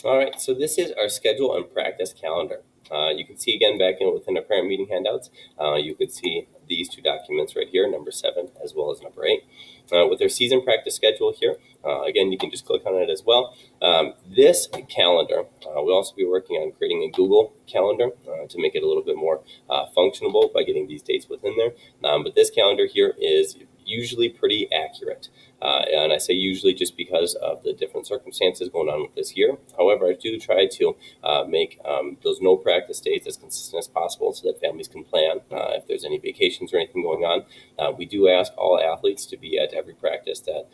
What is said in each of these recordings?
All right, so this is our schedule and practice calendar. You can see again back within our parent meeting handouts, you could see these two documents right here, number 7 as well as number 8. With our season practice schedule here, again, you can just click on it as well. This calendar, we'll also be working on creating a Google calendar to make it a little bit more functionable by getting these dates within there. But this calendar here is usually pretty accurate. And I say usually just because of the different circumstances going on with this year. However, I do try to make those no practice days as consistent as possible so that families can plan if there's any vacations or anything going on. We do ask all athletes to be at every practice that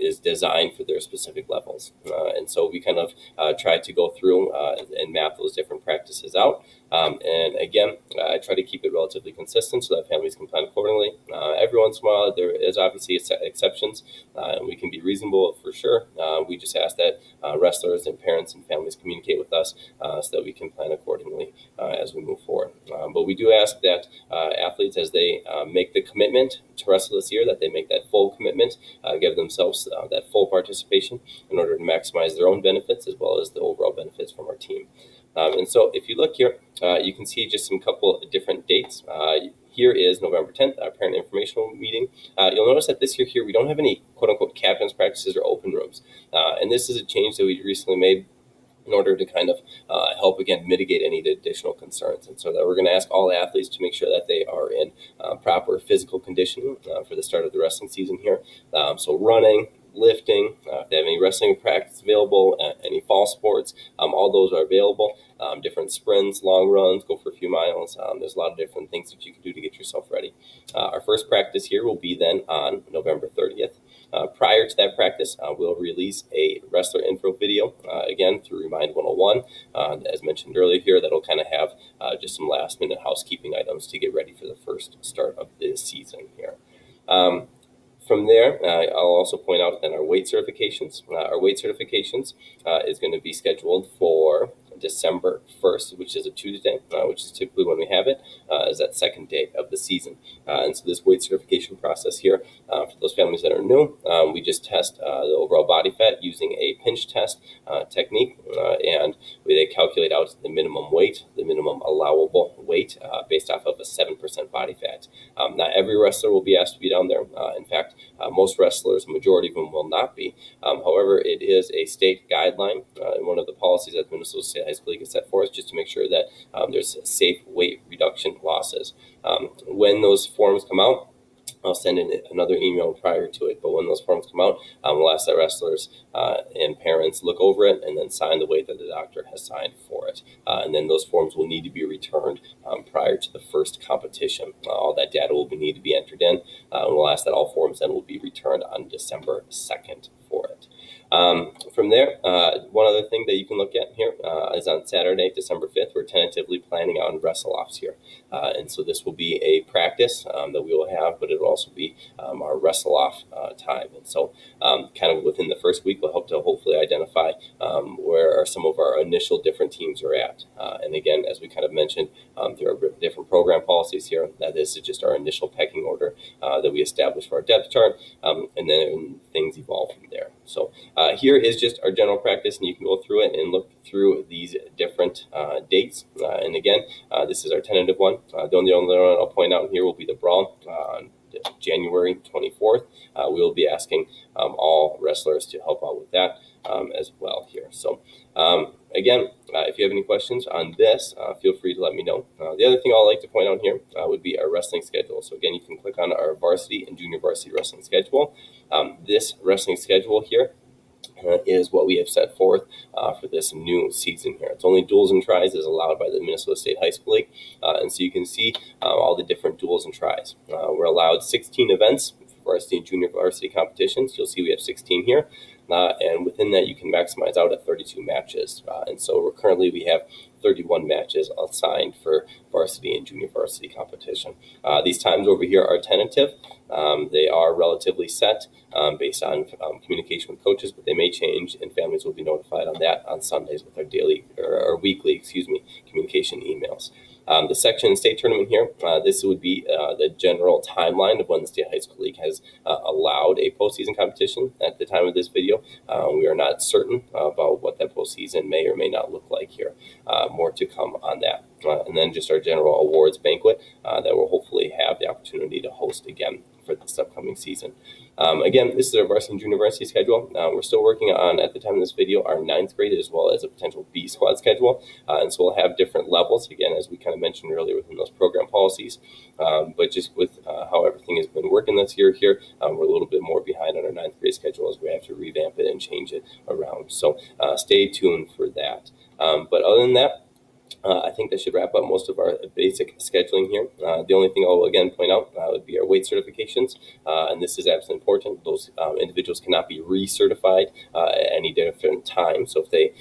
is designed for their specific levels. And so we kind of try to go through and map those different practices out. And again, I try to keep it relatively consistent so that families can plan accordingly. Every once in a while, there is obviously exceptions, and we can be reasonable for sure. We just ask that wrestlers and parents and families communicate with us so that we can plan accordingly as we move forward. But we do ask that athletes, as they make the commitment to wrestle this year, that they make that full commitment, give themselves that full participation in order to maximize their own benefits as well as the overall benefits from our team. And so if you look here, you can see just some couple of different dates. Here is November 10th, our parent informational meeting. You'll notice that this year here, we don't have any quote-unquote captain's practices or open rooms. And this is a change that we recently made in order to kind of help, again, mitigate any additional concerns. And so that we're going to ask all athletes to make sure that they are in proper physical condition for the start of the wrestling season here. So running, lifting, if they have any wrestling practice available, any fall sports, all those are available. Different sprints, long runs, go for a few miles. There's a lot of different things that you can do to get yourself ready. Our first practice here will be then on November 30th. Prior to that practice, we'll release a wrestler info video, again, through Remind 101. As mentioned earlier here, that'll kind of have just some last minute housekeeping items to get ready for the first start of this season here. From there, I'll also point out that our weight certifications is going to be scheduled for December 1st, which is a Tuesday, which is typically when we have it, is that second day of the season. And so this weight certification process here, for those families that are new, we just test the overall body fat using a pinch test technique, and they calculate out the minimum weight, the minimum allowable weight based off of a 7% body fat. Not every wrestler will be asked to be down there. In fact, most wrestlers, a majority of them will not be. However, it is a state guideline, and one of the policies that the Minnesota State High School League has set forth just to make sure that there's safe weight reduction losses. When those forms come out, I'll send in another email prior to it, but when those forms come out, we'll ask that wrestlers and parents look over it and then sign the weight that the doctor has signed for it. And then those forms will need to be returned prior to the first competition. All that data will need to be entered in, and we'll ask that all forms then will be returned on December 2nd for it. From there, one other thing that you can look at here is on Saturday, December 5th, we're tentatively planning on wrestle-offs here. And so this will be a practice that we will have, but it will also be our wrestle-off time. And so kind of within the first week, we'll hope to hopefully identify where some of our initial different teams are at. And again, as we kind of mentioned, there are different program policies here. This is just our initial pecking order that we established for our depth chart, and then things evolve from there. So here is just our general practice, and you can go through it and look through these different dates. And again, this is our tentative one. The only one I'll point out here will be the brawl on January 24th. We will be asking all wrestlers to help out with that as well here. So again, if you have any questions on this, feel free to let me know. The other thing I'd like to point out here would be our wrestling schedule. So again, you can click on our varsity and junior varsity wrestling schedule. This wrestling schedule here is what we have set forth for this new season here. It's only duels and tries is allowed by the Minnesota State High School League. And so you can see all the different duels and tries. We're allowed 16 events for varsity and junior varsity competitions. You'll see we have 16 here. And within that, you can maximize out at 32 matches. And so we have 31 matches assigned for varsity and junior varsity competition. These times over here are tentative. They are relatively set based on communication with coaches, but they may change, and families will be notified on that on Sundays with our weekly communication emails. The section state tournament here, this would be the general timeline of when the State High School League has allowed a postseason competition at the time of this video. We are not certain about what that postseason may or may not look like here. More to come on that. And then just our general awards banquet that we'll hopefully have the opportunity to host again for this upcoming season. Again, this is our varsity and junior varsity schedule. We're still working on, at the time of this video, our 9th grade as well as a potential B squad schedule. And so we'll have different levels, again, as we kind of mentioned earlier within those program policies. But just with how everything has been working this year here, we're a little bit more behind on our 9th grade schedule as we have to revamp it and change it around. So stay tuned for that. But other than that, I think that should wrap up most of our basic scheduling here. The only thing I'll again point out would be our weight certifications, and this is absolutely important. Those individuals cannot be recertified at any different time. So if they,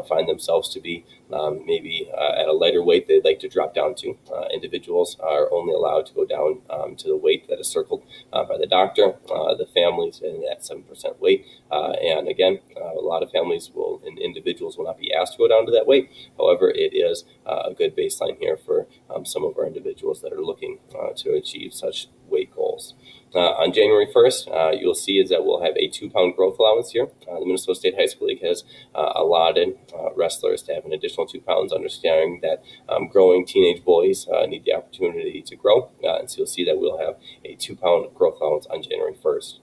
find themselves to be maybe at a lighter weight they'd like to drop down to, individuals are only allowed to go down to the weight that is circled by the doctor. The families in that 7% weight, and again, a lot of families and individuals will not be asked to go down to that weight. However, it is a good baseline here for some of our individuals that are looking to achieve such weight goals. On January 1st, you'll see is that we'll have a 2-pound growth allowance here. The Minnesota State High School League has allotted wrestlers to have an additional 2 pounds, understanding that growing teenage boys need the opportunity to grow. And so you'll see that we'll have a 2-pound growth allowance on January 1st.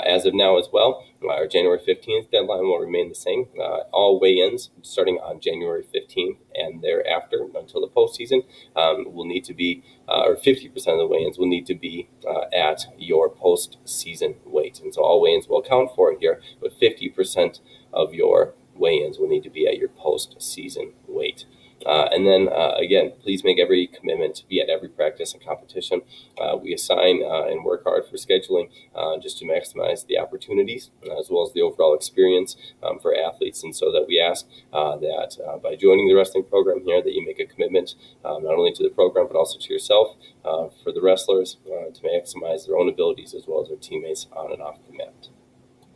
As of now as well, our January 15th deadline will remain the same. All weigh-ins starting on January 15th and thereafter until the postseason will need to be, or 50% of the weigh-ins will need to be at your postseason weight. And so all weigh-ins will account for it here, but 50% of your weigh-ins will need to be at your postseason weight. And then, again, please make every commitment to be at every practice and competition. We assign and work hard for scheduling just to maximize the opportunities as well as the overall experience for athletes. And so that we ask that by joining the wrestling program here that you make a commitment not only to the program but also to yourself for the wrestlers to maximize their own abilities as well as their teammates on and off the mat.